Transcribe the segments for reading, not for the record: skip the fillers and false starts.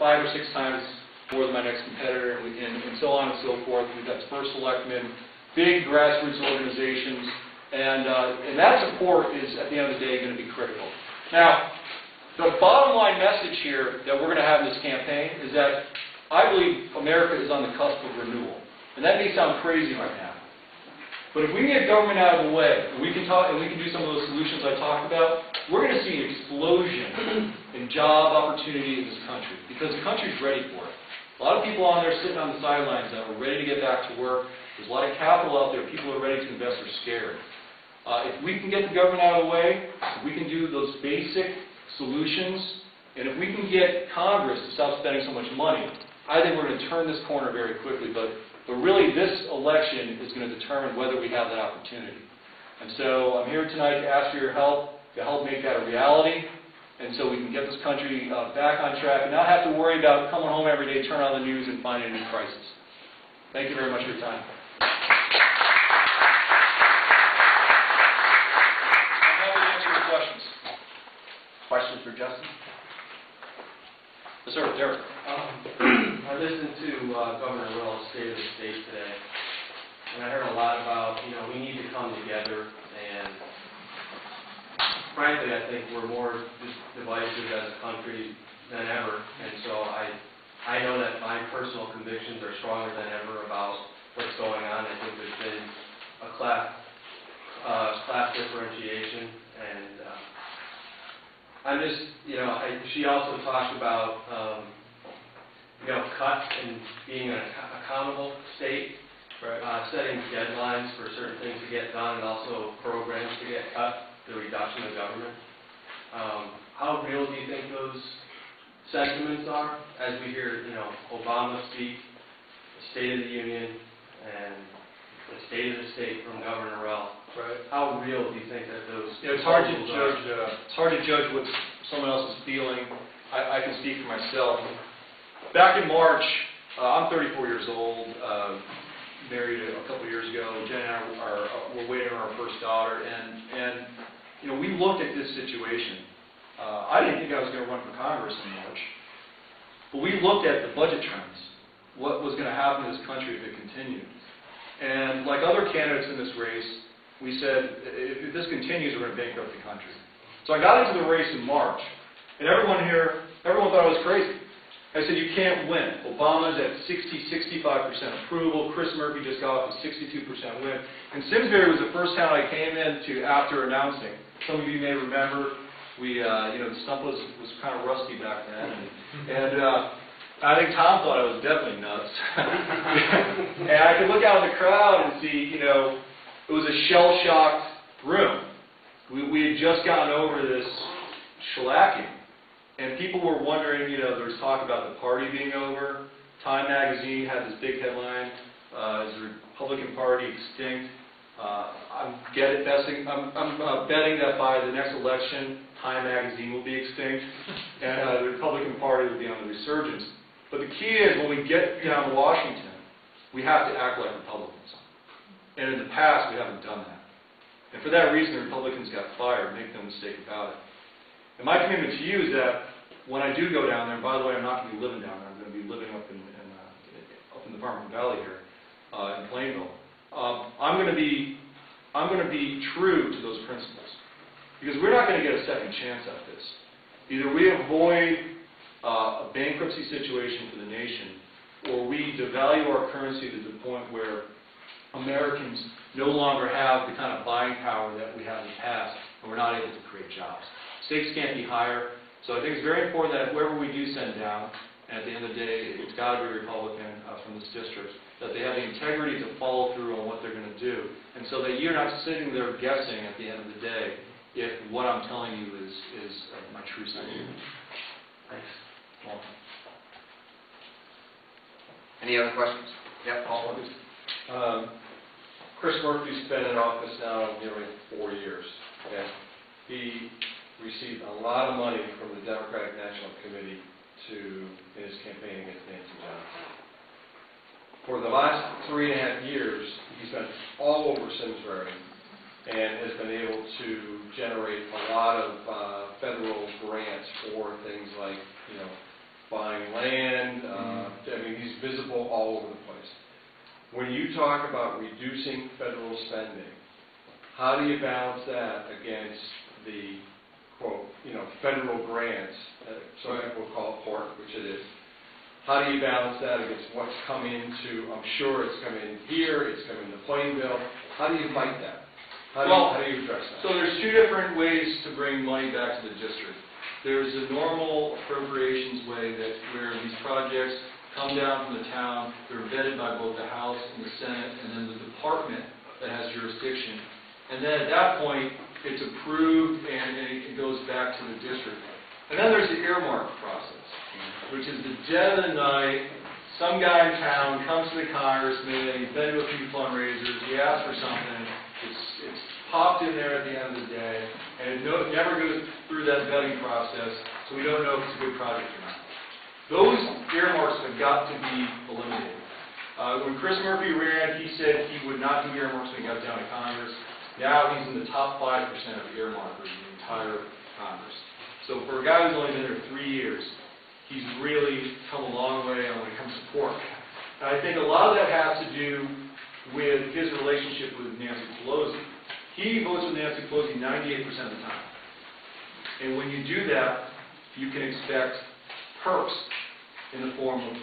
5 or 6 times more than my next competitor, and so on and so forth. We've got first selectmen, big grassroots organizations, and that support is, at the end of the day, going to be critical. Now, the bottom line message here that we're going to have in this campaign is that I believe America is on the cusp of renewal. And that may sound crazy right now. But if we can get government out of the way, and we can do some of those solutions I talked about, we're going to see an explosion in job opportunity in this country, because the country's ready for it. A lot of people on there sitting on the sidelines that are ready to get back to work. There's a lot of capital out there. People are ready to invest. They're scared. If we can get the government out of the way, if we can do those basic solutions, and if we can get Congress to stop spending so much money, I think we're going to turn this corner very quickly. But really, this election is going to determine whether we have that opportunity. And so I'm here tonight to ask for your help to help make that a reality, and so we can get this country back on track and not have to worry about coming home every day, turn on the news, and finding a new crisis. Thank you very much for your time. Questions for Justin? Yes, sir, Derek. I listened to Governor Will's State of the State today, and I heard a lot about, we need to come together, and frankly, I think we're more divisive as a country than ever, and so I know that my personal convictions are stronger than ever about what's going on. I think there's been a class differentiation, and I'm just, she also talked about, cuts and being an accountable state, right. Setting deadlines for certain things to get done and also programs to get cut, the reduction of government. How real do you think those sentiments are as we hear, Obama speak, the State of the Union, and the State of the State from Governor Rell? Right. How real do you think that those? It's hard to judge. It's hard to judge what someone else is feeling. I can speak for myself. Back in March, I'm 34 years old. Married a couple years ago. Jen and I were waiting on our first daughter, and we looked at this situation. I didn't think I was going to run for Congress in March, but we looked at the budget trends. What was going to happen to this country if it continued? And like other candidates in this race, we said, if this continues, we're going to bankrupt the country. So I got into the race in March, and everyone thought I was crazy. I said, you can't win. Obama's at 60, 65% approval. Chris Murphy just got off a 62% win. And Simsbury was the first town I came into after announcing. Some of you may remember, the stump was kind of rusty back then. And I think Tom thought I was definitely nuts. And I could look out in the crowd and see, it was a shell-shocked room. We had just gotten over this shellacking. And people were wondering, there was talk about the party being over. Time magazine had this big headline, is the Republican Party extinct? I'm betting that by the next election, Time magazine will be extinct, and the Republican Party will be on the resurgence. But the key is, when we get down to Washington, we have to act like Republicans. And in the past, we haven't done that. And for that reason, the Republicans got fired. Make no mistake about it. And my commitment to you is that when I do go down there, and by the way, I'm not going to be living down there. I'm going to be living up in the Farmington Valley here, in Plainville. I'm going to be true to those principles, because we're not going to get a second chance at this. Either we avoid a bankruptcy situation for the nation, or we devalue our currency to the point where Americans no longer have the kind of buying power that we had in the past, and we're not able to create jobs. Stakes can't be higher, so I think it's very important that whoever we do send down, and at the end of the day, it's got to be a Republican from this district, that they have the integrity to follow through on what they're going to do, and so that you're not sitting there guessing at the end of the day if what I'm telling you is my true sentiment. Thanks. Welcome. Any other questions? Yeah, Paul. Chris Murphy's been in office now nearly 4 years. Okay? He received a lot of money from the Democratic National Committee in his campaign against Nancy Johnson. For the last 3.5 years, he's been all over Simsbury and has been able to generate a lot of federal grants for things like, buying land, I mean, he's visible all over the place. When you talk about reducing federal spending, how do you balance that against the, quote, federal grants, some people call it pork, which it is. How do you balance that against what's come into, I'm sure it's come in here, it's come into Plainville. How do you fight that? How do you address that? So there's two different ways to bring money back to the district. There's a normal appropriations way where these projects come down from the town, they're vetted by both the House and the Senate, and then the department that has jurisdiction. And then at that point, it's approved and it goes back to the district. And then there's the earmark process, which is the dead of the night. Some guy in town comes to the congressman, he's been to a few fundraisers, he asks for something, it's popped in there at the end of the day, and it never goes through that vetting process, so we don't know if it's a good project or not. Those earmarks have got to be eliminated. When Chris Murphy ran, he said he would not do earmarks when he got down to Congress. Now he's in the top 5% of earmarkers in the entire Congress. So for a guy who's only been there 3 years, he's really come a long way when it comes to pork. And I think a lot of that has to do with his relationship with Nancy Pelosi. He votes with Nancy Pelosi 98% of the time. And when you do that, you can expect perks in the form of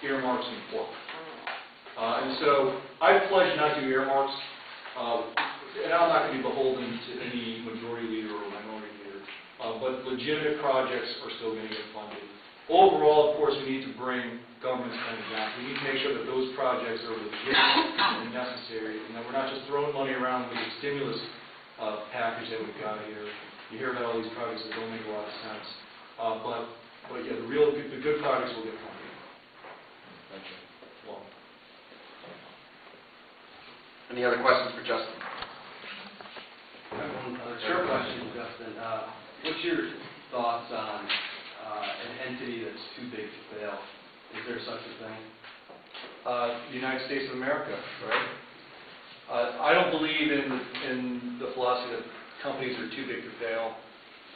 earmarks and pork. And so I pledge not to do earmarks, and I'm not going to be beholden to any majority leader or minority leader, but legitimate projects are still going to get funded. Overall, of course, we need to bring government spending down. We need to make sure that those projects are legitimate and necessary, and that we're not just throwing money around with the stimulus package that we've got here. You hear about all these projects that don't make a lot of sense. But yeah, the good projects will get funded. Thank you. Well, Any other questions for Justin? I have one other question, Justin. What's your thoughts on an entity that's too big to fail? Is there such a thing? the United States of America, right? I don't believe in the philosophy that companies are too big to fail.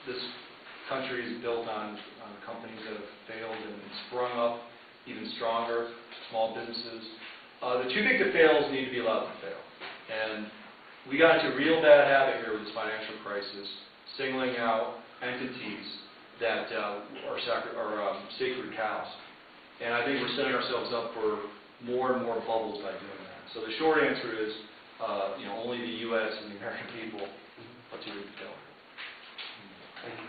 This country is built on companies that have failed and sprung up even stronger, small businesses. The too big to fails need to be allowed to fail. And we got into a real bad habit here with this financial crisis, singling out entities that are sacred cows. And I think we're setting ourselves up for more and more bubbles by doing that. So the short answer is, only the U.S. and the American people are too big to fail. Thank you.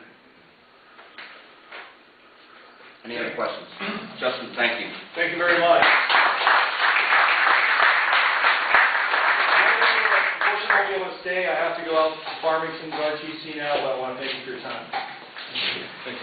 Any other questions? Justin, thank you. Thank you very much. Unfortunately, I won't be able to stay. I have to go out to Farmington's RTC now, but I want to thank you for your time. Thank you.